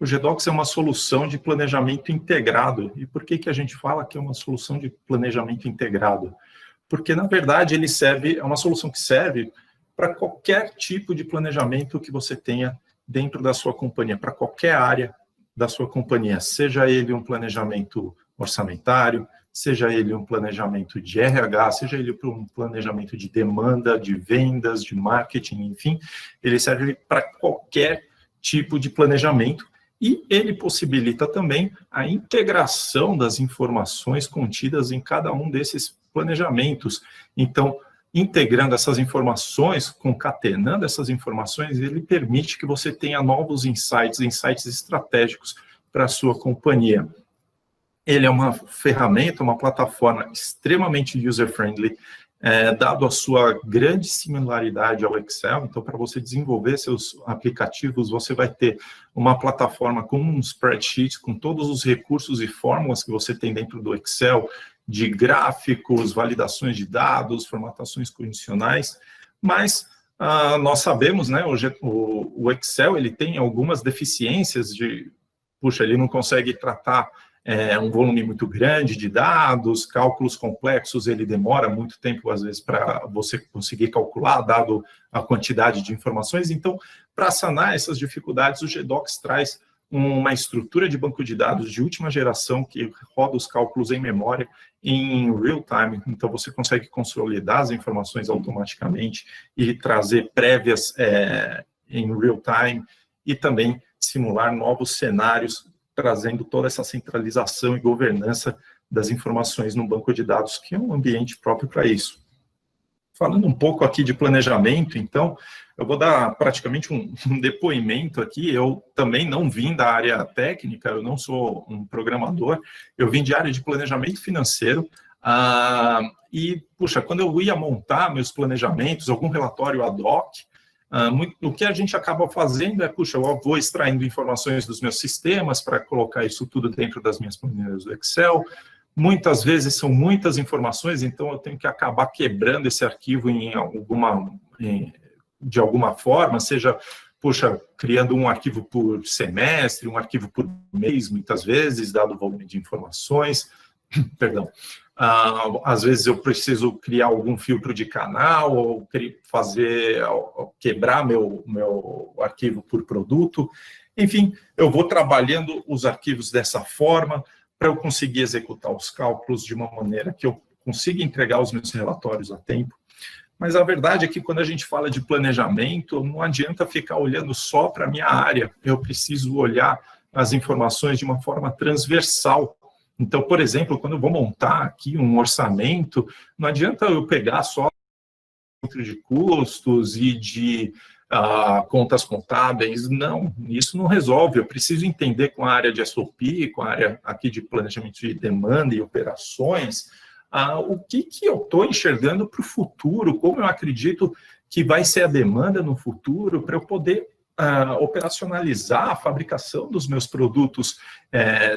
O GDocs é uma solução de planejamento integrado. E por que a gente fala que é uma solução de planejamento integrado? Porque, na verdade, é uma solução que serve para qualquer tipo de planejamento que você tenha dentro da sua companhia, para qualquer área da sua companhia, seja ele um planejamento orçamentário, seja ele um planejamento de RH, seja ele um planejamento de demanda, de vendas, de marketing, enfim, ele serve para qualquer tipo de planejamento e ele possibilita também a integração das informações contidas em cada um desses planejamentos. Então, integrando essas informações, concatenando essas informações, ele permite que você tenha novos insights estratégicos para a sua companhia. Ele é uma ferramenta, uma plataforma extremamente user-friendly, dado a sua grande similaridade ao Excel. Então, para você desenvolver seus aplicativos, você vai ter uma plataforma com um spreadsheet, com todos os recursos e fórmulas que você tem dentro do Excel, de gráficos, validações de dados, formatações condicionais, mas nós sabemos, né, o Excel ele tem algumas deficiências ele não consegue tratar um volume muito grande de dados, cálculos complexos, ele demora muito tempo, às vezes, para você conseguir calcular, dado a quantidade de informações. Então, para sanar essas dificuldades, o GDocs traz uma estrutura de banco de dados de última geração que roda os cálculos em memória em real time. Então, você consegue consolidar as informações automaticamente e trazer prévias em real time e também simular novos cenários, trazendo toda essa centralização e governança das informações no banco de dados, que é um ambiente próprio para isso. Falando um pouco aqui de planejamento, então, eu vou dar praticamente um depoimento aqui. Eu também não vim da área técnica, eu não sou um programador, eu vim de área de planejamento financeiro, quando eu ia montar meus planejamentos, algum relatório ad hoc, o que a gente acaba fazendo é, eu vou extraindo informações dos meus sistemas para colocar isso tudo dentro das minhas planilhas do Excel. Muitas vezes são muitas informações, então eu tenho que acabar quebrando esse arquivo de alguma forma, seja, criando um arquivo por semestre, um arquivo por mês, muitas vezes, dado o volume de informações. Perdão. Às vezes eu preciso criar algum filtro de canal, ou quebrar meu arquivo por produto. Enfim, eu vou trabalhando os arquivos dessa forma para eu conseguir executar os cálculos de uma maneira que eu consiga entregar os meus relatórios a tempo. Mas a verdade é que quando a gente fala de planejamento, não adianta ficar olhando só para a minha área, eu preciso olhar as informações de uma forma transversal. Então, por exemplo, quando eu vou montar aqui um orçamento, não adianta eu pegar só centro de custos e de contas contábeis. Não, isso não resolve. Eu preciso entender com a área de SOP, com a área aqui de planejamento de demanda e operações, o que eu estou enxergando para o futuro, como eu acredito que vai ser a demanda no futuro, para eu poder operacionalizar a fabricação dos meus produtos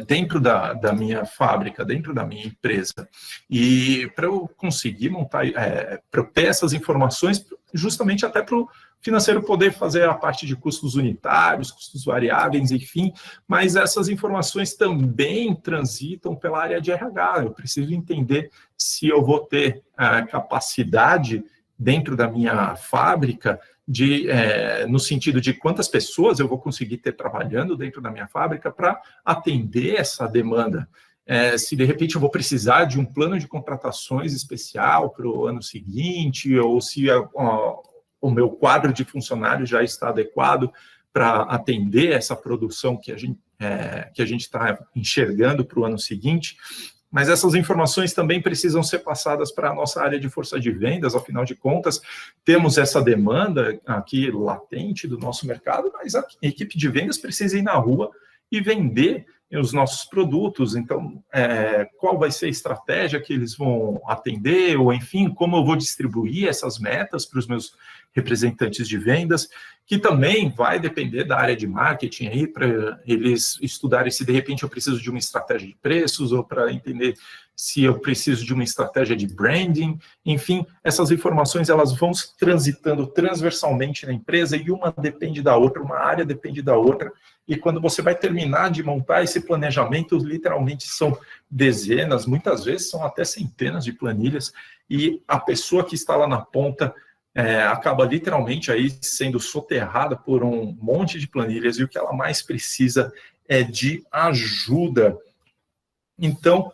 dentro da minha fábrica, dentro da minha empresa. E para eu conseguir montar, para eu ter essas informações, justamente até para o financeiro poder fazer a parte de custos unitários, custos variáveis, enfim, mas essas informações também transitam pela área de RH. Eu preciso entender se eu vou ter capacidade dentro da minha fábrica, no sentido de quantas pessoas eu vou conseguir ter trabalhando dentro da minha fábrica para atender essa demanda. Se de repente eu vou precisar de um plano de contratações especial para o ano seguinte, ou se o meu quadro de funcionários já está adequado para atender essa produção que a gente está enxergando para o ano seguinte. Mas essas informações também precisam ser passadas para a nossa área de força de vendas, afinal de contas, temos essa demanda aqui latente do nosso mercado, mas a equipe de vendas precisa ir na rua e vender os nossos produtos. Então, qual vai ser a estratégia que eles vão atender, ou enfim, como eu vou distribuir essas metas para os meus representantes de vendas, que também vai depender da área de marketing aí, para eles estudarem se de repente eu preciso de uma estratégia de preços, ou para entender se eu preciso de uma estratégia de branding. Enfim, essas informações elas vão transitando transversalmente na empresa, e uma depende da outra, uma área depende da outra, e quando você vai terminar de montar esse planejamento, literalmente são dezenas, muitas vezes são até centenas de planilhas, e a pessoa que está lá na ponta acaba literalmente aí sendo soterrada por um monte de planilhas, e o que ela mais precisa é de ajuda. Então,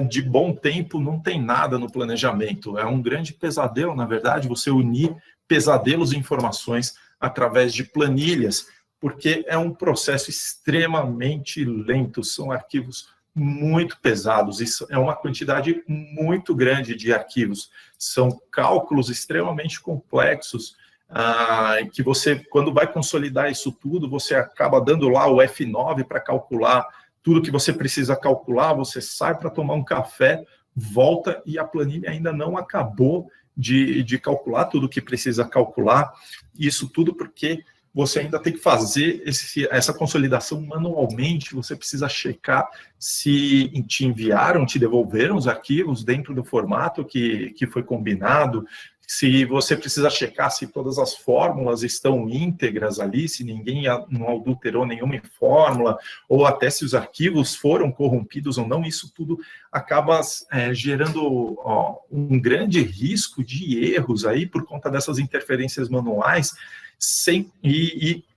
de bom tempo não tem nada no planejamento. É um grande pesadelo, na verdade, você unir pesadelos e informações através de planilhas, porque é um processo extremamente lento, são arquivos muito pesados, isso é uma quantidade muito grande de arquivos, são cálculos extremamente complexos, que você, quando vai consolidar isso tudo, você acaba dando lá o F9 para calcular tudo que você precisa calcular, você sai para tomar um café, volta e a planilha ainda não acabou de calcular tudo que precisa calcular, isso tudo porque você ainda tem que fazer essa consolidação manualmente, você precisa checar se te enviaram, te devolveram os arquivos dentro do formato que foi combinado, se você precisa checar se todas as fórmulas estão íntegras ali, se ninguém não adulterou nenhuma fórmula, ou até se os arquivos foram corrompidos ou não, isso tudo acaba gerando um grande risco de erros aí por conta dessas interferências manuais,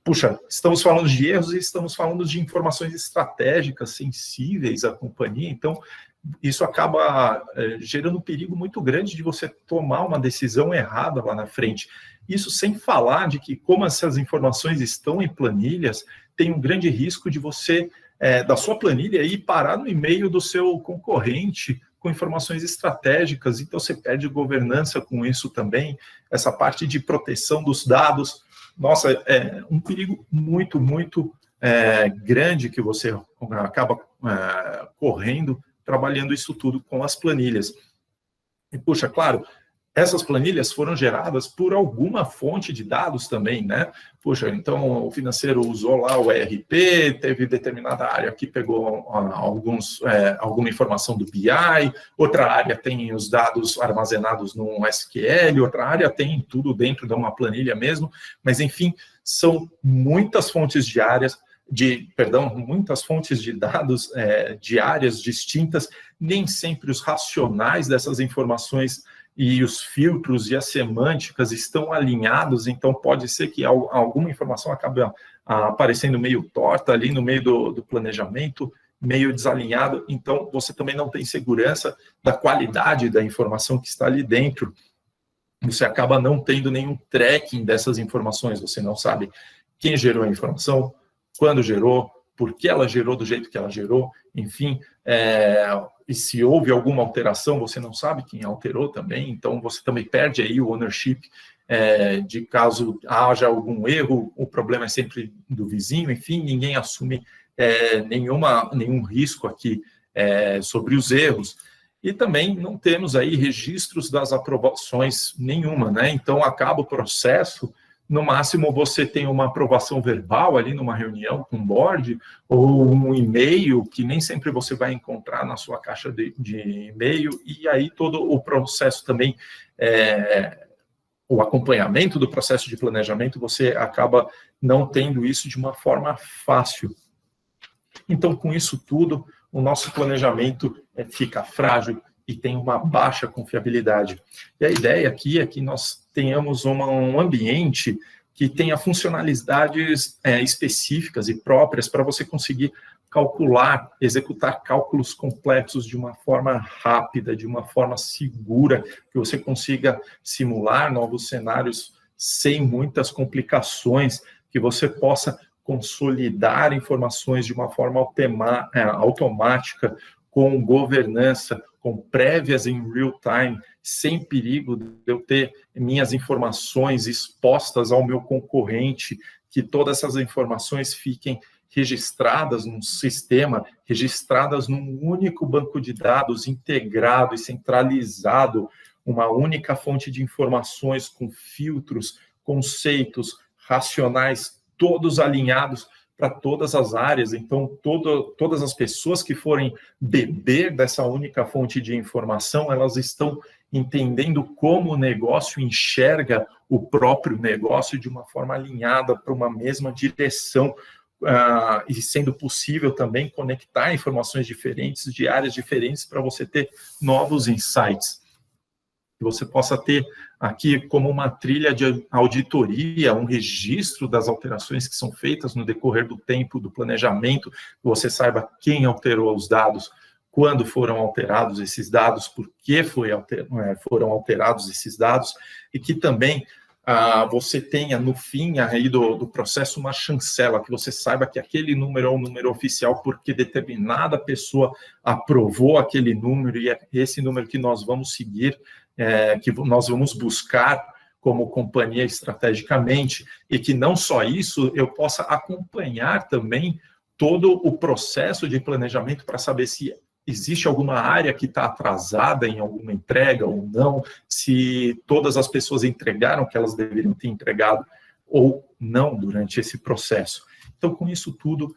puxa, estamos falando de erros e estamos falando de informações estratégicas sensíveis à companhia, então isso acaba gerando um perigo muito grande de você tomar uma decisão errada lá na frente. Isso sem falar de que, como essas informações estão em planilhas, tem um grande risco de você, da sua planilha, ir parar no e-mail do seu concorrente com informações estratégicas, então você perde governança com isso também, essa parte de proteção dos dados. Nossa, é um perigo muito, muito grande que você acaba correndo, trabalhando isso tudo com as planilhas. E, puxa, claro, essas planilhas foram geradas por alguma fonte de dados também, né? Puxa, então o financeiro usou lá o ERP, teve determinada área que pegou alguma informação do BI, outra área tem os dados armazenados no SQL, outra área tem tudo dentro de uma planilha mesmo, mas enfim, são muitas fontes muitas fontes de dados de áreas distintas, nem sempre os racionais dessas informações e os filtros e as semânticas estão alinhados, então pode ser que alguma informação acabe aparecendo meio torta ali no meio do planejamento, meio desalinhado, então você também não tem segurança da qualidade da informação que está ali dentro, você acaba não tendo nenhum tracking dessas informações, você não sabe quem gerou a informação, quando gerou, por que ela gerou do jeito que ela gerou, enfim, e se houve alguma alteração, você não sabe quem alterou também, então você também perde aí o ownership de caso haja algum erro, o problema é sempre do vizinho, enfim, ninguém assume nenhum risco aqui sobre os erros. E também não temos aí registros das aprovações nenhuma, né? Então acaba o processo. No máximo, você tem uma aprovação verbal ali numa reunião com o board, ou um e-mail que nem sempre você vai encontrar na sua caixa de e-mail, e aí todo o processo também, o acompanhamento do processo de planejamento, você acaba não tendo isso de uma forma fácil. Então, com isso tudo, o nosso planejamento fica frágil e tem uma baixa confiabilidade. E a ideia aqui é que nós tenhamos um ambiente que tenha funcionalidades específicas e próprias para você conseguir calcular, executar cálculos complexos de uma forma rápida, de uma forma segura, que você consiga simular novos cenários sem muitas complicações, que você possa consolidar informações de uma forma automática, com governança, com prévias em real time, sem perigo de eu ter minhas informações expostas ao meu concorrente, que todas essas informações fiquem registradas num sistema, registradas num único banco de dados integrado e centralizado, uma única fonte de informações com filtros, conceitos, racionais, todos alinhados para todas as áreas. Então, todas as pessoas que forem beber dessa única fonte de informação, elas estão entendendo como o negócio enxerga o próprio negócio de uma forma alinhada para uma mesma direção, e sendo possível também conectar informações diferentes de áreas diferentes para você ter novos insights. Que você possa ter aqui como uma trilha de auditoria, um registro das alterações que são feitas no decorrer do tempo do planejamento, que você saiba quem alterou os dados, quando foram alterados esses dados, por que foram alterados esses dados, e que também você tenha no fim aí do processo uma chancela, que você saiba que aquele número é um número oficial porque determinada pessoa aprovou aquele número e é esse número que nós vamos seguir, que nós vamos buscar como companhia estrategicamente, e que não só isso, eu possa acompanhar também todo o processo de planejamento para saber se existe alguma área que está atrasada em alguma entrega ou não, se todas as pessoas entregaram o que elas deveriam ter entregado ou não durante esse processo. Então, com isso tudo,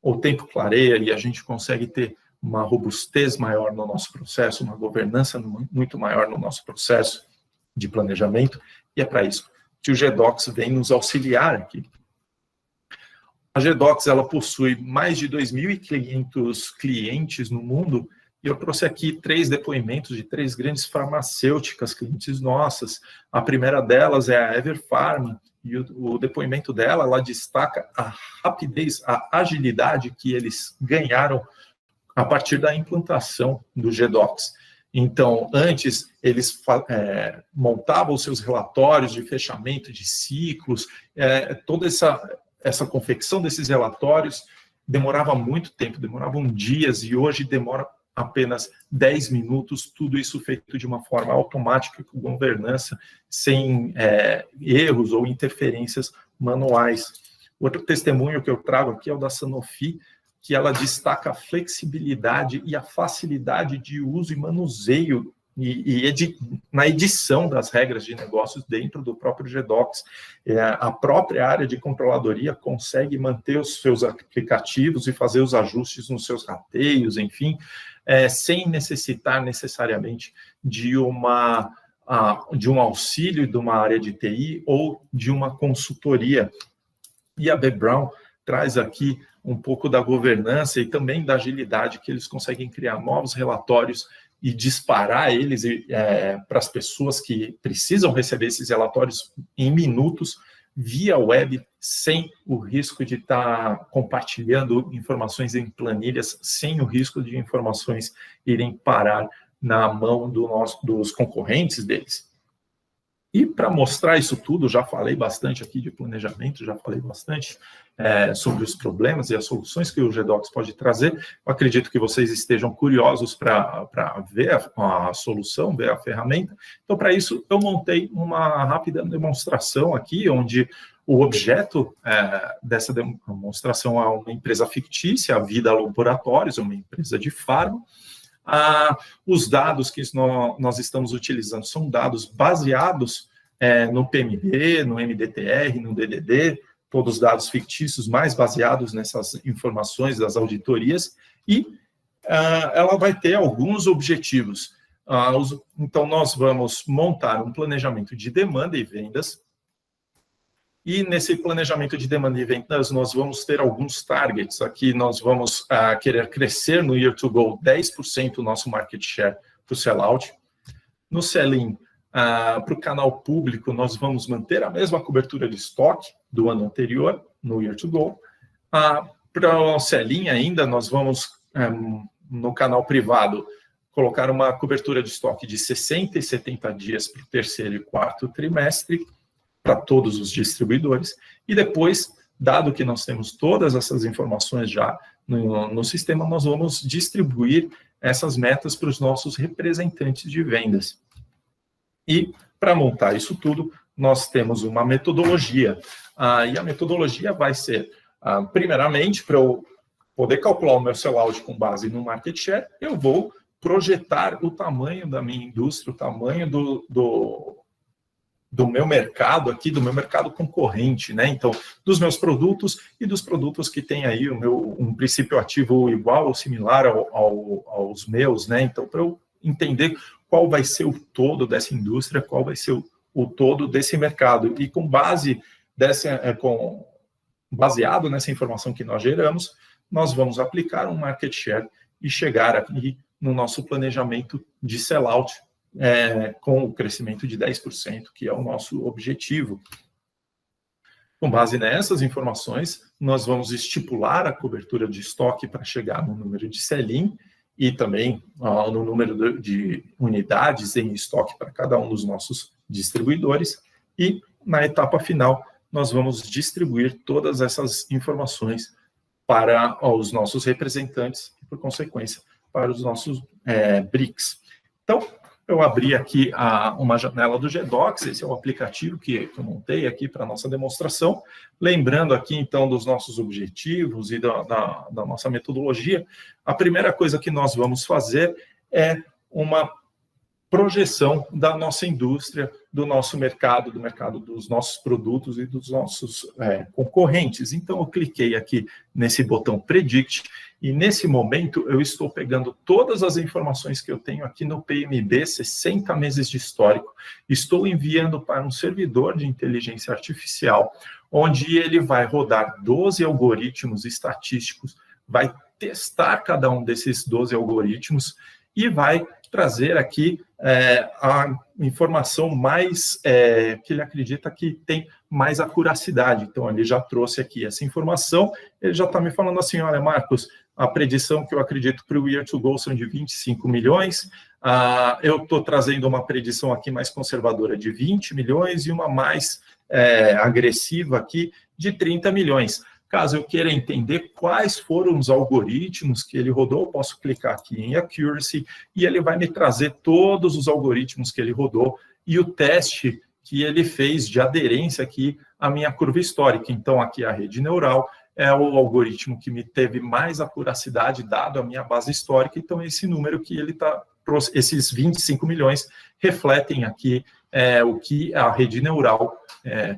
o tempo clareia e a gente consegue ter uma robustez maior no nosso processo, uma governança muito maior no nosso processo de planejamento, e é para isso que o GDocs vem nos auxiliar aqui. A GDocs, ela possui mais de 2.500 clientes no mundo, e eu trouxe aqui 3 depoimentos de 3 grandes farmacêuticas, clientes nossas. A primeira delas é a Everfarm, e o depoimento dela, ela destaca a rapidez, a agilidade que eles ganharam a partir da implantação do GDocs. Então, antes, eles montavam os seus relatórios de fechamento de ciclos, toda essa confecção desses relatórios demorava muito tempo, demoravam dias, e hoje demora apenas 10 minutos, tudo isso feito de uma forma automática, com governança, sem erros ou interferências manuais. Outro testemunho que eu trago aqui é o da Sanofi, que ela destaca a flexibilidade e a facilidade de uso e manuseio na edição das regras de negócios dentro do próprio GDocs. A própria área de controladoria consegue manter os seus aplicativos e fazer os ajustes nos seus rateios, enfim, sem necessitar necessariamente de um auxílio de uma área de TI ou de uma consultoria. E a B. Braun traz aqui um pouco da governança e também da agilidade, que eles conseguem criar novos relatórios e disparar eles para as pessoas que precisam receber esses relatórios em minutos via web, sem o risco de estar compartilhando informações em planilhas, sem o risco de informações irem parar na mão dos concorrentes deles. E para mostrar isso tudo, já falei bastante aqui de planejamento, já falei bastante sobre os problemas e as soluções que o GDocs pode trazer. Eu acredito que vocês estejam curiosos para ver a solução, ver a ferramenta. Então, para isso, eu montei uma rápida demonstração aqui, onde o objeto dessa demonstração é uma empresa fictícia, a Vida Laboratórios, uma empresa de farma. Os dados que nós estamos utilizando são dados baseados no PMD, no MDTR, no DDD, todos os dados fictícios mais baseados nessas informações das auditorias, e ela vai ter alguns objetivos. Então, nós vamos montar um planejamento de demanda e vendas, e nesse planejamento de demanda e vendas, nós vamos ter alguns targets. Aqui nós vamos querer crescer no Year to Go 10% o nosso market share para o sellout. No sell-in, para o canal público, nós vamos manter a mesma cobertura de estoque do ano anterior, no Year to Go. Para o sell-in ainda, nós vamos, no canal privado, colocar uma cobertura de estoque de 60 e 70 dias para o terceiro e quarto trimestre, para todos os distribuidores, e depois, dado que nós temos todas essas informações já no sistema, nós vamos distribuir essas metas para os nossos representantes de vendas. E, para montar isso tudo, nós temos uma metodologia, e a metodologia vai ser, primeiramente, para eu poder calcular o meu sellout com base no market share, eu vou projetar o tamanho da minha indústria, o tamanho do meu mercado aqui, do meu mercado concorrente, né? Então, dos meus produtos e dos produtos que tem aí um princípio ativo igual ou similar aos meus, né? Então, para eu entender qual vai ser o todo dessa indústria, qual vai ser o todo desse mercado. E com base baseado nessa informação que nós geramos, nós vamos aplicar um market share e chegar aqui no nosso planejamento de sellout com o crescimento de 10%, que é o nosso objetivo. Com base nessas informações, nós vamos estipular a cobertura de estoque para chegar no número de sell-in e também no número de unidades em estoque para cada um dos nossos distribuidores. E, na etapa final, nós vamos distribuir todas essas informações para os nossos representantes e, por consequência, para os nossos BRICS. Então, eu abri aqui uma janela do GDocs, esse é o aplicativo que eu montei aqui para a nossa demonstração. Lembrando aqui, então, dos nossos objetivos e da nossa metodologia, a primeira coisa que nós vamos fazer é uma projeção da nossa indústria, do nosso mercado, do mercado dos nossos produtos e dos nossos concorrentes. Então, eu cliquei aqui nesse botão Predict, e nesse momento eu estou pegando todas as informações que eu tenho aqui no PMB, 60 meses de histórico, estou enviando para um servidor de inteligência artificial, onde ele vai rodar 12 algoritmos estatísticos, vai testar cada um desses 12 algoritmos e vai trazer aqui a informação mais que ele acredita que tem mais acuracidade. Então, ele já trouxe aqui essa informação, ele já está me falando assim, olha, Marcos, a predição que eu acredito para o year to go são de 25 milhões, eu estou trazendo uma predição aqui mais conservadora de 20 milhões e uma mais agressiva aqui de 30 milhões. Caso eu queira entender quais foram os algoritmos que ele rodou, eu posso clicar aqui em Accuracy e ele vai me trazer todos os algoritmos que ele rodou e o teste que ele fez de aderência aqui à minha curva histórica. Então, aqui a rede neural é o algoritmo que me teve mais acuracidade dado a minha base histórica. Então, esse número que ele está, esses 25 milhões, refletem aqui o que a rede neural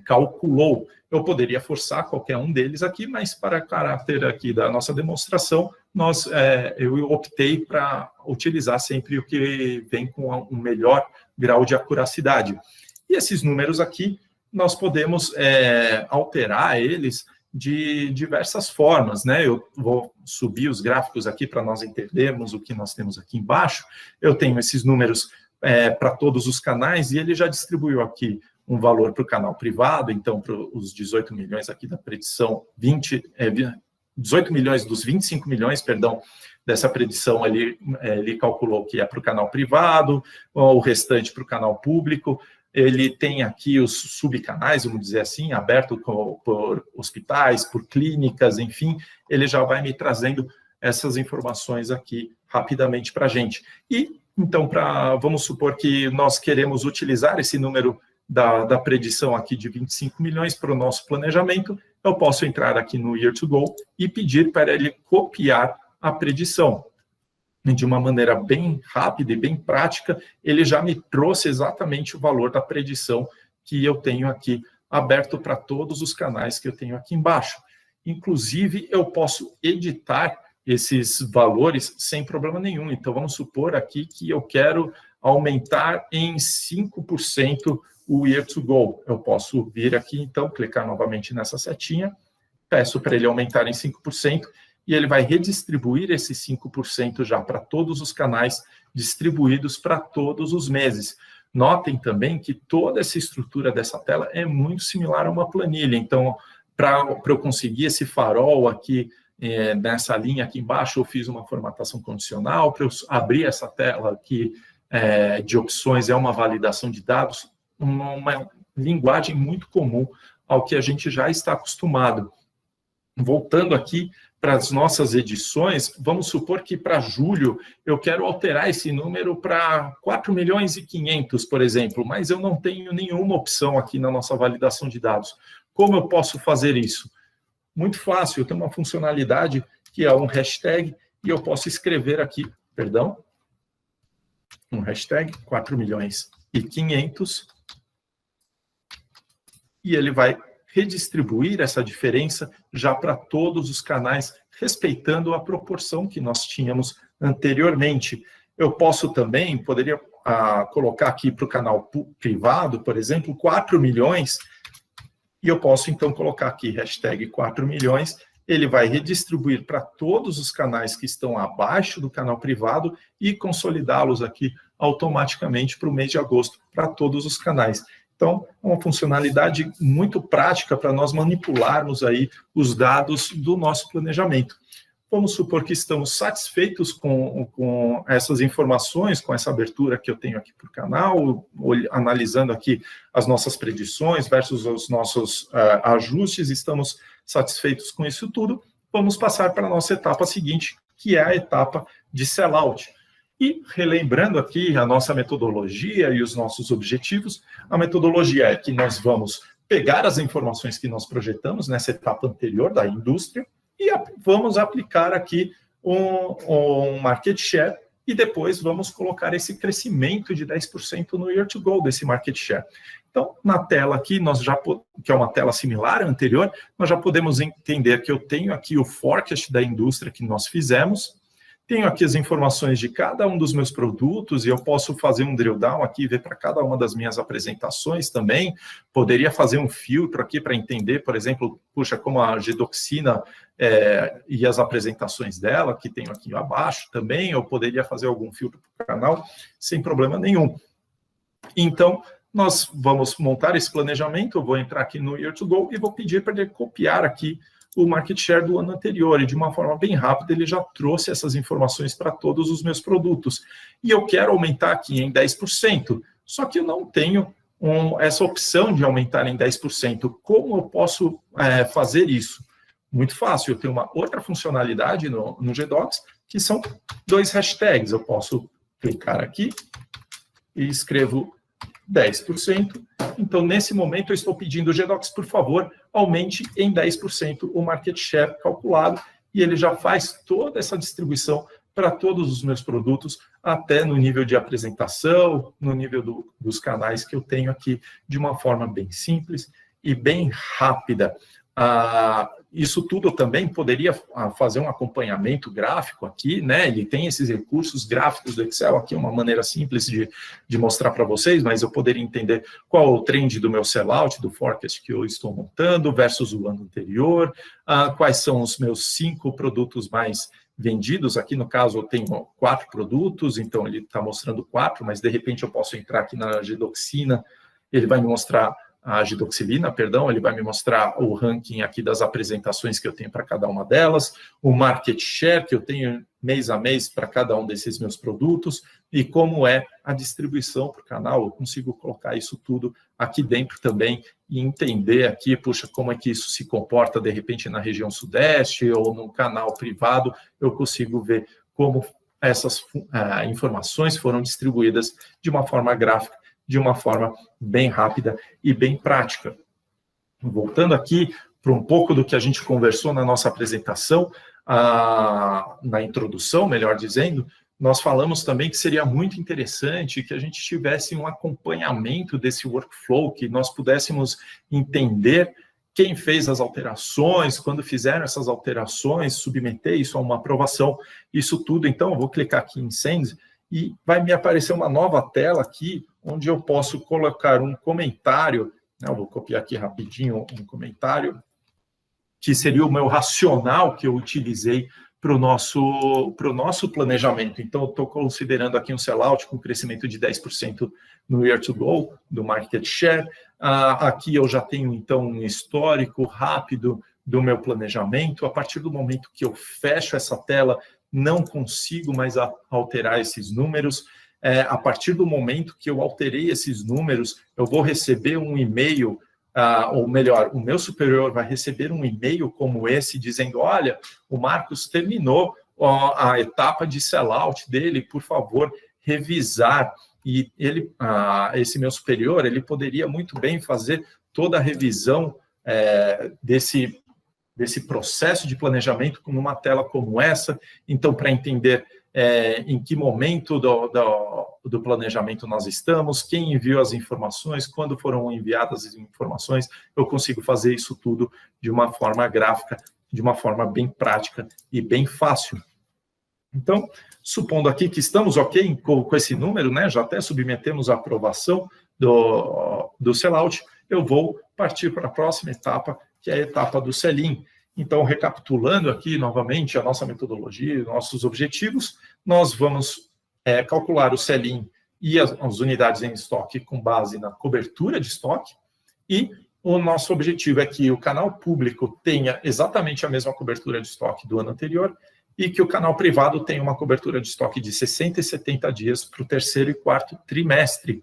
calculou. Eu poderia forçar qualquer um deles aqui, mas para caráter aqui da nossa demonstração, eu optei para utilizar sempre o que vem com um melhor grau de acuracidade. E esses números aqui, nós podemos alterar eles de diversas formas, né? Eu vou subir os gráficos aqui para nós entendermos o que nós temos aqui embaixo. Eu tenho esses números para todos os canais e ele já distribuiu aqui um valor para o canal privado, então para os 18 milhões aqui da predição, 18 milhões dos 25 milhões, perdão, dessa predição ele calculou que é para o canal privado, o restante para o canal público. Ele tem aqui os subcanais, vamos dizer assim, aberto por hospitais, por clínicas, enfim, ele já vai me trazendo essas informações aqui rapidamente para a gente. E, então, vamos supor que nós queremos utilizar esse número da predição aqui de 25 milhões para o nosso planejamento, eu posso entrar aqui no Year to Go e pedir para ele copiar a predição. De uma maneira bem rápida e bem prática, ele já me trouxe exatamente o valor da predição que eu tenho aqui aberto para todos os canais que eu tenho aqui embaixo. Inclusive, eu posso editar esses valores sem problema nenhum. Então, vamos supor aqui que eu quero aumentar em 5% o Year to Go. Eu posso vir aqui, então, clicar novamente nessa setinha, peço para ele aumentar em 5%, e ele vai redistribuir esse 5% já para todos os canais, distribuídos para todos os meses. Notem também que toda essa estrutura dessa tela é muito similar a uma planilha. Então, para eu conseguir esse farol aqui, nessa linha aqui embaixo, eu fiz uma formatação condicional. Para eu abrir essa tela aqui de opções, é uma validação de dados, uma linguagem muito comum ao que a gente já está acostumado. Voltando aqui para as nossas edições, vamos supor que para julho eu quero alterar esse número para 4 milhões e 500, por exemplo, mas eu não tenho nenhuma opção aqui na nossa validação de dados. Como eu posso fazer isso? Muito fácil, eu tenho uma funcionalidade que é um hashtag e eu posso escrever aqui, perdão, um hashtag 4.500.000, e ele vai redistribuir essa diferença já para todos os canais, respeitando a proporção que nós tínhamos anteriormente. Eu poderia colocar aqui para o canal privado, por exemplo, 4 milhões, e eu posso então colocar aqui hashtag 4 milhões, ele vai redistribuir para todos os canais que estão abaixo do canal privado e consolidá-los aqui automaticamente para o mês de agosto, para todos os canais. Então, é uma funcionalidade muito prática para nós manipularmos aí os dados do nosso planejamento. Vamos supor que estamos satisfeitos com essas informações, com essa abertura que eu tenho aqui para o canal, analisando aqui as nossas predições versus os nossos ajustes, estamos satisfeitos com isso tudo. Vamos passar para a nossa etapa seguinte, que é a etapa de sellout. E relembrando aqui a nossa metodologia e os nossos objetivos, a metodologia é que nós vamos pegar as informações que nós projetamos nessa etapa anterior da indústria e vamos aplicar aqui um market share e depois vamos colocar esse crescimento de 10% no year to go desse market share. Então, na tela aqui, que é uma tela similar à anterior, nós já podemos entender que eu tenho aqui o forecast da indústria que nós fizemos, tenho aqui as informações de cada um dos meus produtos e eu posso fazer um drill down aqui, ver para cada uma das minhas apresentações também. Poderia fazer um filtro aqui para entender, por exemplo, puxa, como a Gedoxina e as apresentações dela, que tenho aqui abaixo também. Eu poderia fazer algum filtro para o canal sem problema nenhum. Então, nós vamos montar esse planejamento. Eu vou entrar aqui no Year to Go e vou pedir para ele copiar aqui o market share do ano anterior, e de uma forma bem rápida ele já trouxe essas informações para todos os meus produtos. E eu quero aumentar aqui em 10%, só que eu não tenho essa opção de aumentar em 10%. Como eu posso fazer isso? Muito fácil, eu tenho uma outra funcionalidade no GDocs, que são 2 hashtags. Eu posso clicar aqui e escrevo 10%. Então, nesse momento, eu estou pedindo ao GDocs, por favor, aumente em 10% o market share calculado, e ele já faz toda essa distribuição para todos os meus produtos, até no nível de apresentação, no nível dos canais que eu tenho aqui, de uma forma bem simples e bem rápida. Isso tudo eu também poderia fazer um acompanhamento gráfico aqui, né? Ele tem esses recursos gráficos do Excel aqui, uma maneira simples de mostrar para vocês, mas eu poderia entender qual é o trend do meu sellout, do forecast que eu estou montando versus o ano anterior, quais são os meus 5 produtos mais vendidos. Aqui, no caso, eu tenho 4 produtos, então ele está mostrando 4, mas de repente eu posso entrar aqui na Gedoxina, ele vai me mostrar a Gedoxilina, perdão, ele vai me mostrar o ranking aqui das apresentações que eu tenho para cada uma delas, o market share que eu tenho mês a mês para cada um desses meus produtos e como é a distribuição para o canal. Eu consigo colocar isso tudo aqui dentro também e entender aqui, puxa, como é que isso se comporta de repente na região sudeste ou no canal privado. Eu consigo ver como essas informações foram distribuídas de uma forma gráfica, de uma forma bem rápida e bem prática. Voltando aqui para um pouco do que a gente conversou na nossa apresentação, na introdução, melhor dizendo, nós falamos também que seria muito interessante que a gente tivesse um acompanhamento desse workflow, que nós pudéssemos entender quem fez as alterações, quando fizeram essas alterações, submeter isso a uma aprovação, isso tudo. Então, eu vou clicar aqui em Send, e vai me aparecer uma nova tela aqui, onde eu posso colocar um comentário, né? Eu vou copiar aqui rapidinho um comentário, que seria o meu racional que eu utilizei para o nosso planejamento. Então, eu estou considerando aqui um sellout com crescimento de 10% no year to go, do market share. Aqui eu já tenho, então, um histórico rápido do meu planejamento. A partir do momento que eu fecho essa tela, não consigo mais alterar esses números. A partir do momento que eu alterei esses números, eu vou receber um e-mail, ou melhor, o meu superior vai receber um e-mail como esse, dizendo, olha, o Marcos terminou a etapa de sellout dele, por favor, revisar. E ele, esse meu superior, ele poderia muito bem fazer toda a revisão desse processo de planejamento numa tela como essa. Então, para entender em que momento do planejamento nós estamos, quem enviou as informações, quando foram enviadas as informações, eu consigo fazer isso tudo de uma forma gráfica, de uma forma bem prática e bem fácil. Então, supondo aqui que estamos ok com esse número, né, já até submetemos a aprovação do sellout, eu vou partir para a próxima etapa, que é a etapa do sell-in. Então, recapitulando aqui novamente a nossa metodologia, nossos objetivos, nós vamos calcular o sell-in e as unidades em estoque com base na cobertura de estoque, e o nosso objetivo é que o canal público tenha exatamente a mesma cobertura de estoque do ano anterior e que o canal privado tenha uma cobertura de estoque de 60 e 70 dias para o terceiro e quarto trimestre.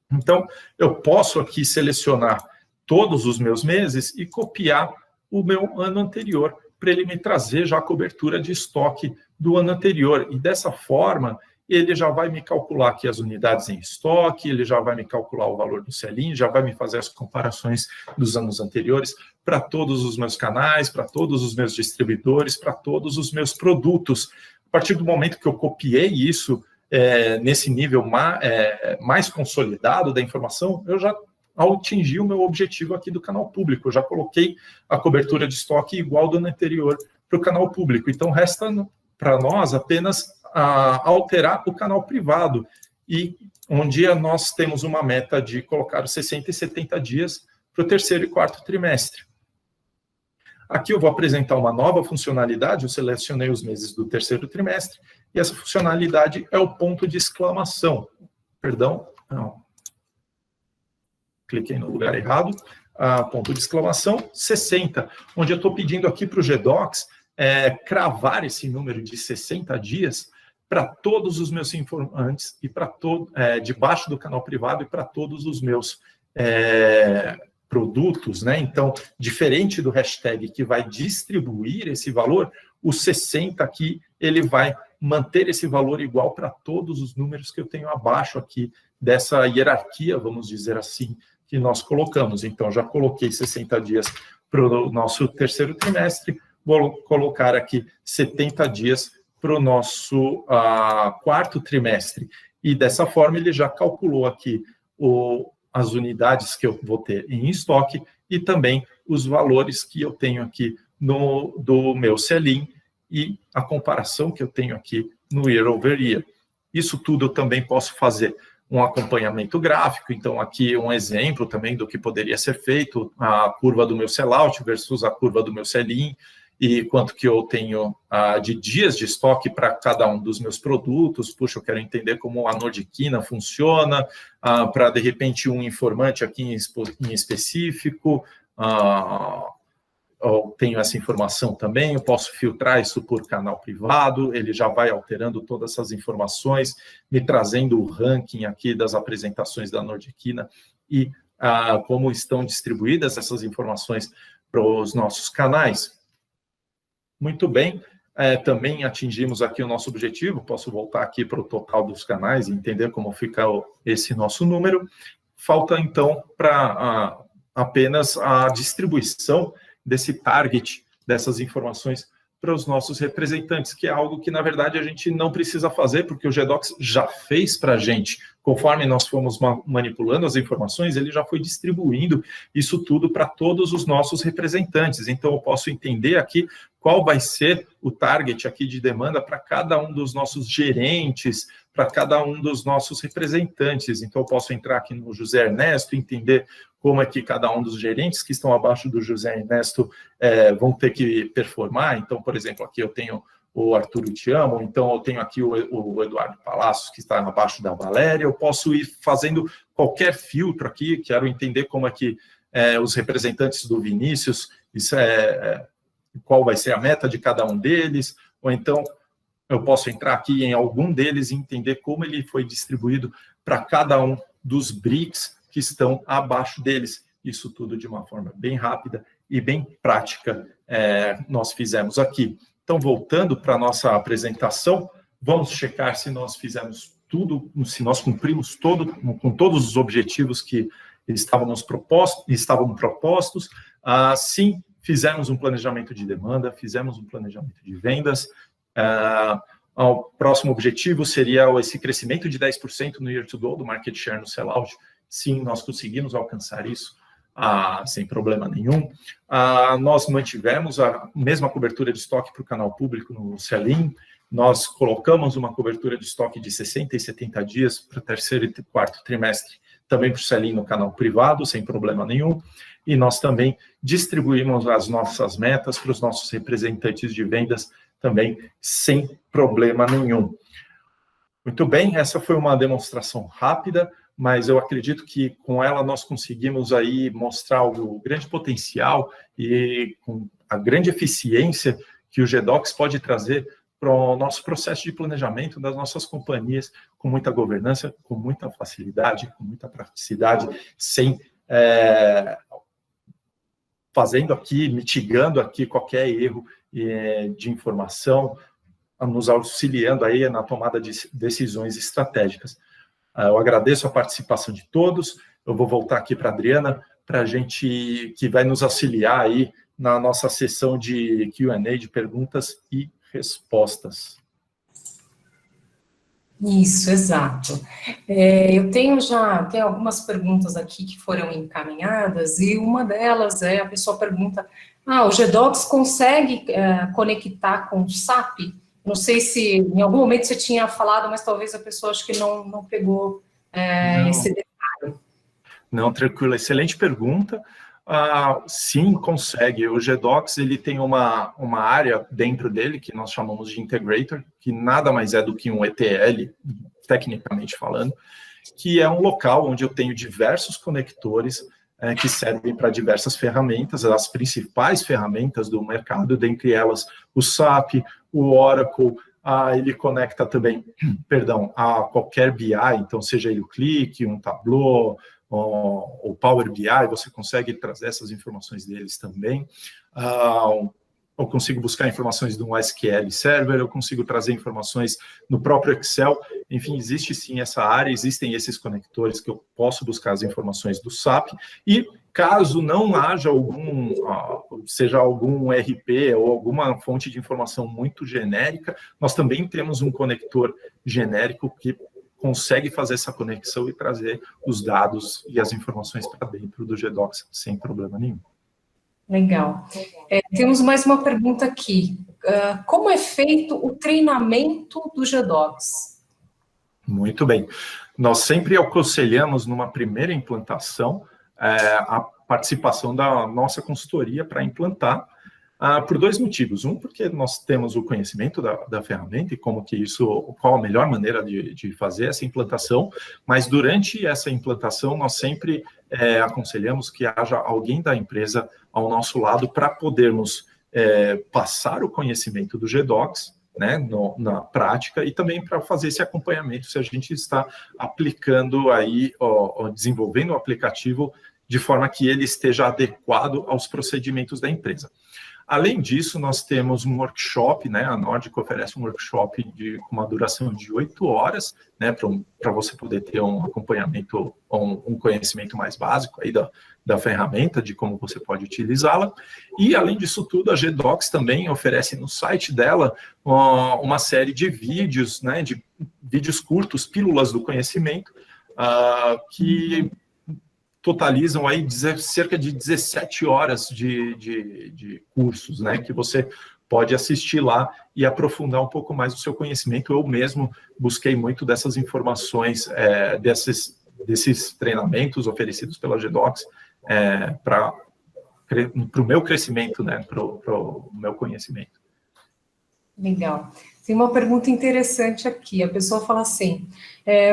Então, eu posso aqui selecionar todos os meus meses e copiar o meu ano anterior, para ele me trazer já a cobertura de estoque do ano anterior. E dessa forma, ele já vai me calcular aqui as unidades em estoque, ele já vai me calcular o valor do sell-in, já vai me fazer as comparações dos anos anteriores para todos os meus canais, para todos os meus distribuidores, para todos os meus produtos. A partir do momento que eu copiei isso, nesse nível mais consolidado da informação, eu já atingir o meu objetivo aqui do canal público. Eu já coloquei a cobertura de estoque igual do ano anterior para o canal público. Então, resta para nós apenas alterar o canal privado, e onde nós temos uma meta de colocar 60 e 70 dias para o terceiro e quarto trimestre. Aqui eu vou apresentar uma nova funcionalidade, eu selecionei os meses do terceiro trimestre, e essa funcionalidade é o ponto de exclamação. Perdão, não. Cliquei no lugar errado, ponto de exclamação, 60, onde eu estou pedindo aqui para o GDocs cravar esse número de 60 dias para todos os meus informantes e para debaixo do canal privado e para todos os meus produtos, né? Então, diferente do hashtag que vai distribuir esse valor, o 60 aqui, ele vai manter esse valor igual para todos os números que eu tenho abaixo aqui dessa hierarquia, vamos dizer assim, que nós colocamos. Então, já coloquei 60 dias para o nosso terceiro trimestre, vou colocar aqui 70 dias para o nosso quarto trimestre. E dessa forma, ele já calculou aqui as unidades que eu vou ter em estoque e também os valores que eu tenho aqui do meu sell-in e a comparação que eu tenho aqui no year over year. Isso tudo eu também posso fazer um acompanhamento gráfico, então aqui um exemplo também do que poderia ser feito, a curva do meu sellout versus a curva do meu sell-in, e quanto que eu tenho de dias de estoque para cada um dos meus produtos. Puxa, eu quero entender como a Nordiquina funciona, para, de repente, um informante aqui em específico, eu tenho essa informação também, eu posso filtrar isso por canal privado, ele já vai alterando todas essas informações, me trazendo o ranking aqui das apresentações da Nordiquina e como estão distribuídas essas informações para os nossos canais. Muito bem, também atingimos aqui o nosso objetivo, posso voltar aqui para o total dos canais e entender como fica esse nosso número. Falta, então, para apenas a distribuição desse target, dessas informações para os nossos representantes, que é algo que, na verdade, a gente não precisa fazer, porque o GDocs já fez para a gente. Conforme nós fomos manipulando as informações, ele já foi distribuindo isso tudo para todos os nossos representantes. Então, eu posso entender aqui qual vai ser o target aqui de demanda para cada um dos nossos gerentes, para cada um dos nossos representantes. Então, eu posso entrar aqui no José Ernesto, entender como é que cada um dos gerentes que estão abaixo do José Ernesto vão ter que performar. Então, por exemplo, aqui eu tenho o Arturo Te Amo, então eu tenho aqui o Eduardo Palácios, que está abaixo da Valéria. Eu posso ir fazendo qualquer filtro aqui, quero entender como é que os representantes do Vinícius, qual vai ser a meta de cada um deles, ou então eu posso entrar aqui em algum deles e entender como ele foi distribuído para cada um dos BRICS que estão abaixo deles. Isso tudo de uma forma bem rápida e bem prática nós fizemos aqui. Então, voltando para a nossa apresentação, vamos checar se nós fizemos tudo, se nós cumprimos com todos os objetivos que estavam propostos. Sim, fizemos um planejamento de demanda, fizemos um planejamento de vendas, O próximo objetivo seria esse crescimento de 10% no year to go do market share no sellout. Sim, nós conseguimos alcançar isso sem problema nenhum. Nós mantivemos a mesma cobertura de estoque para o canal público no sell-in. Nós colocamos uma cobertura de estoque de 60 e 70 dias para o terceiro e quarto trimestre, também para o sell-in no canal privado, sem problema nenhum. E nós também distribuímos as nossas metas para os nossos representantes de vendas, também sem problema nenhum. Muito bem, essa foi uma demonstração rápida, mas eu acredito que com ela nós conseguimos aí mostrar o grande potencial e com a grande eficiência que o GDocs pode trazer para o nosso processo de planejamento das nossas companhias, com muita governança, com muita facilidade, com muita praticidade, sem fazendo aqui, mitigando aqui qualquer erro de informação, nos auxiliando aí na tomada de decisões estratégicas. Eu agradeço a participação de todos. Eu vou voltar aqui para a Adriana, para a gente, que vai nos auxiliar aí na nossa sessão de Q&A, de perguntas e respostas. Isso, exato. Eu tenho algumas perguntas aqui que foram encaminhadas, e uma delas a pessoa pergunta, o GDocs consegue conectar com o SAP? Não sei se em algum momento você tinha falado, mas talvez a pessoa acho que não pegou esse detalhe. Não, tranquilo, excelente pergunta. Sim, consegue. O GDocs ele tem uma área dentro dele que nós chamamos de integrator, que nada mais é do que um ETL, tecnicamente falando, que é um local onde eu tenho diversos conectores que servem para diversas ferramentas, as principais ferramentas do mercado, dentre elas o SAP, o Oracle, ele conecta também, a qualquer BI, então seja ele o Qlik, um Tableau, o Power BI, você consegue trazer essas informações deles também. Eu consigo buscar informações do SQL Server, eu consigo trazer informações no próprio Excel. Enfim, existe sim essa área, existem esses conectores que eu posso buscar as informações do SAP. E caso não haja seja algum RP ou alguma fonte de informação muito genérica, nós também temos um conector genérico que consegue fazer essa conexão e trazer os dados e as informações para dentro do GDocs sem problema nenhum. Legal. Temos mais uma pergunta aqui. Como é feito o treinamento do GDocs? Muito bem. Nós sempre aconselhamos, numa primeira implantação, a participação da nossa consultoria para implantar, por dois motivos. Um, porque nós temos o conhecimento da ferramenta e qual a melhor maneira de fazer essa implantação, mas durante essa implantação nós sempre aconselhamos que haja alguém da empresa ao nosso lado para podermos passar o conhecimento do GDocs, né, na prática, e também para fazer esse acompanhamento se a gente está aplicando aí, desenvolvendo o aplicativo de forma que ele esteja adequado aos procedimentos da empresa. Além disso, nós temos um workshop, né? A Nordic oferece um workshop com uma duração de 8 horas, né? Para você poder ter um acompanhamento, um conhecimento mais básico aí da ferramenta, de como você pode utilizá-la. E, além disso tudo, a GDocs também oferece no site dela uma série de vídeos, né? De vídeos curtos, pílulas do conhecimento, que totalizam aí cerca de 17 horas de cursos, né, que você pode assistir lá e aprofundar um pouco mais o seu conhecimento. Eu mesmo busquei muito dessas informações, desses treinamentos oferecidos pela GDocs para o meu crescimento, né, para o meu conhecimento. Legal. Tem uma pergunta interessante aqui. A pessoa fala assim,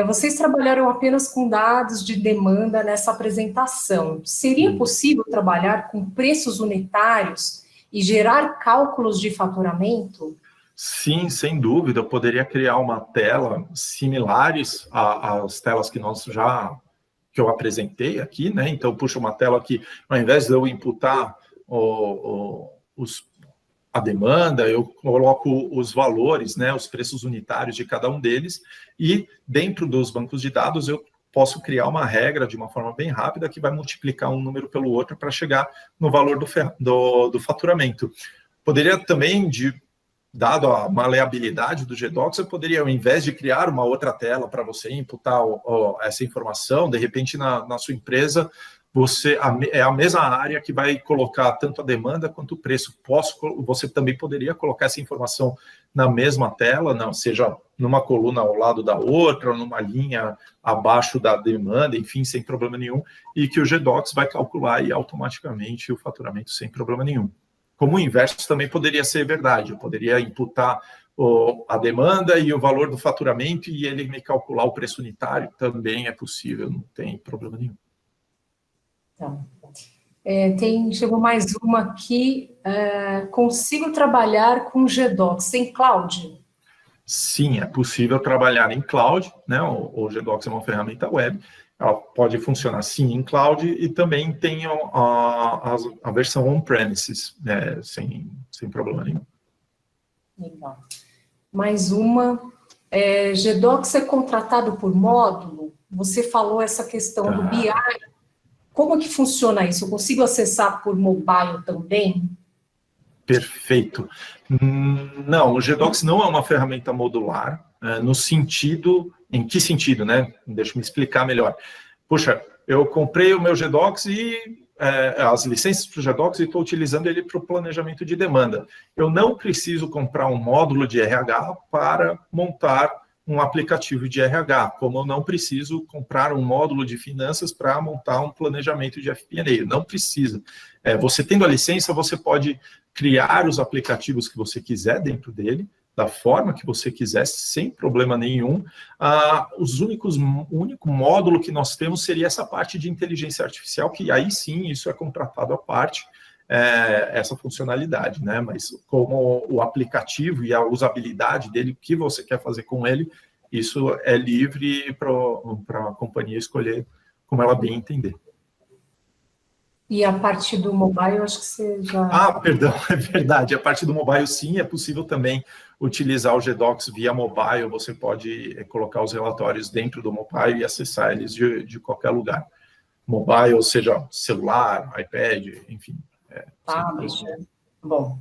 vocês trabalharam apenas com dados de demanda nessa apresentação. Seria possível trabalhar com preços unitários e gerar cálculos de faturamento? Sim, sem dúvida. Eu poderia criar uma tela similares às telas que eu apresentei aqui, né? Então, puxa uma tela que, ao invés de eu imputar a demanda, eu coloco os valores, né, os preços unitários de cada um deles, e dentro dos bancos de dados eu posso criar uma regra de uma forma bem rápida que vai multiplicar um número pelo outro para chegar no valor do faturamento. Poderia também dado a maleabilidade do GDocs, você poderia, ao invés de criar uma outra tela para você imputar essa informação, de repente na sua empresa, é a mesma área que vai colocar tanto a demanda quanto o preço. Você também poderia colocar essa informação na mesma tela, não, seja numa coluna ao lado da outra, ou numa linha abaixo da demanda, enfim, sem problema nenhum, e que o GDocs vai calcular aí automaticamente o faturamento sem problema nenhum. Como o inverso também poderia ser verdade, eu poderia imputar a demanda e o valor do faturamento e ele me calcular o preço unitário, também é possível, não tem problema nenhum. Então, chegou mais uma aqui, consigo trabalhar com GDocs em cloud? Sim, é possível trabalhar em cloud, né? O GDocs é uma ferramenta web, ela pode funcionar sim em cloud e também tem a versão on-premises, né? Sem problema nenhum. Legal. Mais uma, GDocs é contratado por módulo? Você falou essa questão do BI, como que funciona isso? Eu consigo acessar por mobile também? Perfeito. Não, o GDocs não é uma ferramenta modular, no sentido, em que sentido, né? Deixa eu me explicar melhor. Puxa, eu comprei o meu GDocs e as licenças para o GDocs e estou utilizando ele para o planejamento de demanda. Eu não preciso comprar um módulo de RH para montar um aplicativo de RH, como eu não preciso comprar um módulo de finanças para montar um planejamento de FP&A. Não precisa. Você tendo a licença, você pode criar os aplicativos que você quiser dentro dele, da forma que você quiser, sem problema nenhum. O único módulo que nós temos seria essa parte de inteligência artificial, que aí sim, isso é contratado à parte, essa funcionalidade, né? Mas como o aplicativo e a usabilidade dele, o que você quer fazer com ele, isso é livre para a companhia escolher como ela bem entender. E a parte do mobile, eu acho que você já... Perdão, é verdade. A parte do mobile, sim, é possível também utilizar o GDocs via mobile. Você pode colocar os relatórios dentro do mobile e acessar eles de qualquer lugar. Mobile, ou seja, celular, iPad, enfim. Bom,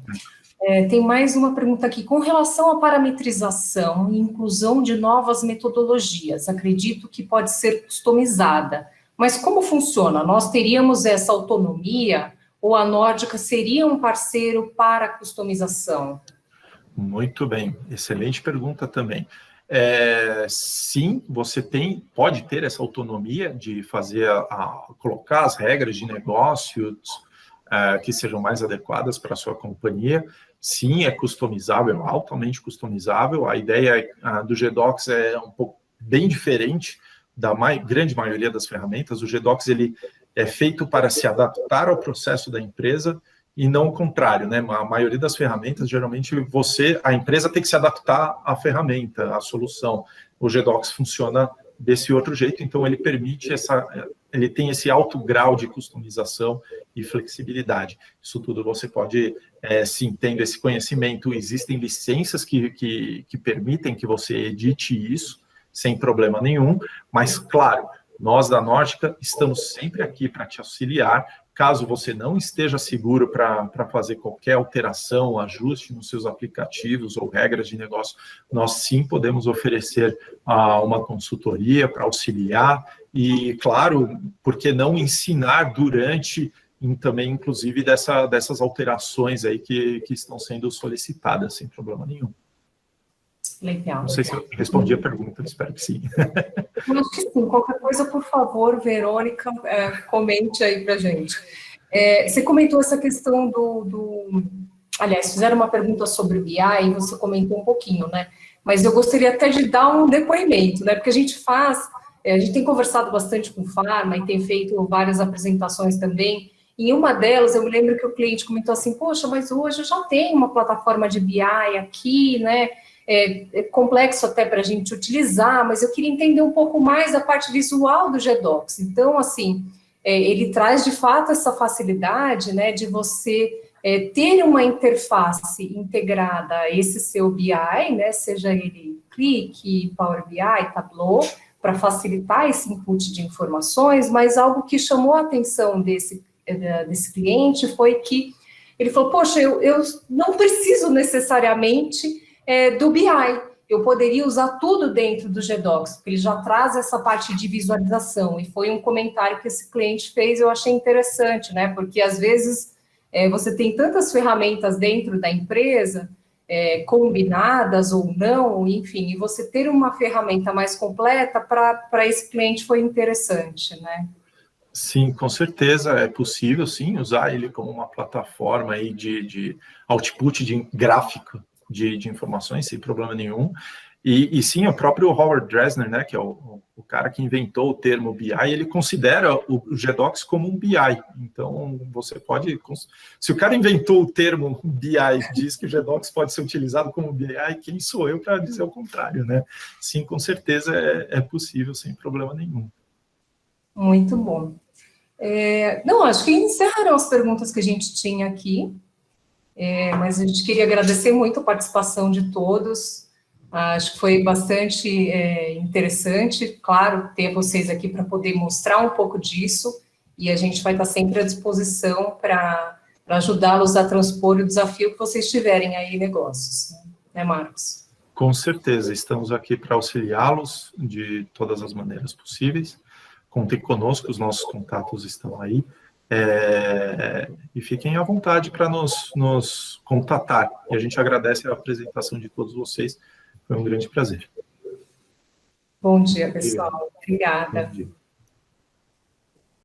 tem mais uma pergunta aqui. Com relação à parametrização e inclusão de novas metodologias, acredito que pode ser customizada. Mas como funciona? Nós teríamos essa autonomia ou a Nórdica seria um parceiro para a customização? Muito bem, excelente pergunta também. Sim, você pode ter essa autonomia de fazer, colocar as regras de negócios que sejam mais adequadas para a sua companhia. Sim, é customizável, altamente customizável. A ideia do GDocs é um pouco bem diferente da grande maioria das ferramentas. O GDocs ele é feito para se adaptar ao processo da empresa e não o contrário, né? A maioria das ferramentas, geralmente, a empresa tem que se adaptar à ferramenta, à solução. O GDocs funciona desse outro jeito, então ele permite ele tem esse alto grau de customização e flexibilidade. Isso tudo você pode, sim, tendo esse conhecimento, existem licenças que permitem que você edite isso, sem problema nenhum, mas, claro, nós da Nórdica estamos sempre aqui para te auxiliar. Caso você não esteja seguro para fazer qualquer alteração, ajuste nos seus aplicativos ou regras de negócio, nós sim podemos oferecer uma consultoria para auxiliar e, claro, por que não ensinar durante também, inclusive, dessas alterações aí que estão sendo solicitadas, sem problema nenhum. Legal. Não sei se eu respondi a pergunta, espero que sim. Eu acho que sim. Qualquer coisa, por favor, Verônica, comente aí para a gente. Você comentou essa questão Aliás, fizeram uma pergunta sobre o BI e você comentou um pouquinho, né? Mas eu gostaria até de dar um depoimento, né? Porque a gente tem conversado bastante com Pharma e tem feito várias apresentações também. Em uma delas, eu me lembro que o cliente comentou assim, poxa, mas hoje eu já tenho uma plataforma de BI aqui, né? É complexo até para a gente utilizar, mas eu queria entender um pouco mais a parte visual do GDocs. Então, assim, ele traz de fato essa facilidade, né, de você ter uma interface integrada a esse seu BI, né, seja ele Click, Power BI, Tableau, para facilitar esse input de informações, mas algo que chamou a atenção desse cliente foi que Ele falou, poxa, eu não preciso necessariamente do BI, eu poderia usar tudo dentro do GDocs, porque ele já traz essa parte de visualização, e foi um comentário que esse cliente fez, eu achei interessante, né, porque às vezes você tem tantas ferramentas dentro da empresa, combinadas ou não, enfim, e você ter uma ferramenta mais completa para esse cliente foi interessante, né? Sim, com certeza é possível, sim, usar ele como uma plataforma aí de output de gráfico de informações, sem problema nenhum. E sim, o próprio Howard Dresner, né, que é o cara que inventou o termo BI, ele considera o GDocs como um BI. Então, você pode... Se o cara inventou o termo BI, diz que o GDocs pode ser utilizado como BI, quem sou eu para dizer o contrário, né? Sim, com certeza é possível, sem problema nenhum. Muito bom. Não, acho que encerraram as perguntas que a gente tinha aqui, mas a gente queria agradecer muito a participação de todos, acho que foi bastante interessante, claro, ter vocês aqui para poder mostrar um pouco disso, e a gente vai estar sempre à disposição para ajudá-los a transpor o desafio que vocês tiverem aí em negócios, né, Marcos? Com certeza, estamos aqui para auxiliá-los de todas as maneiras possíveis. Contem conosco, os nossos contatos estão aí. E fiquem à vontade para nos contatar. E a gente agradece a apresentação de todos vocês. Foi um grande prazer. Bom dia, pessoal. Obrigada. Bom dia.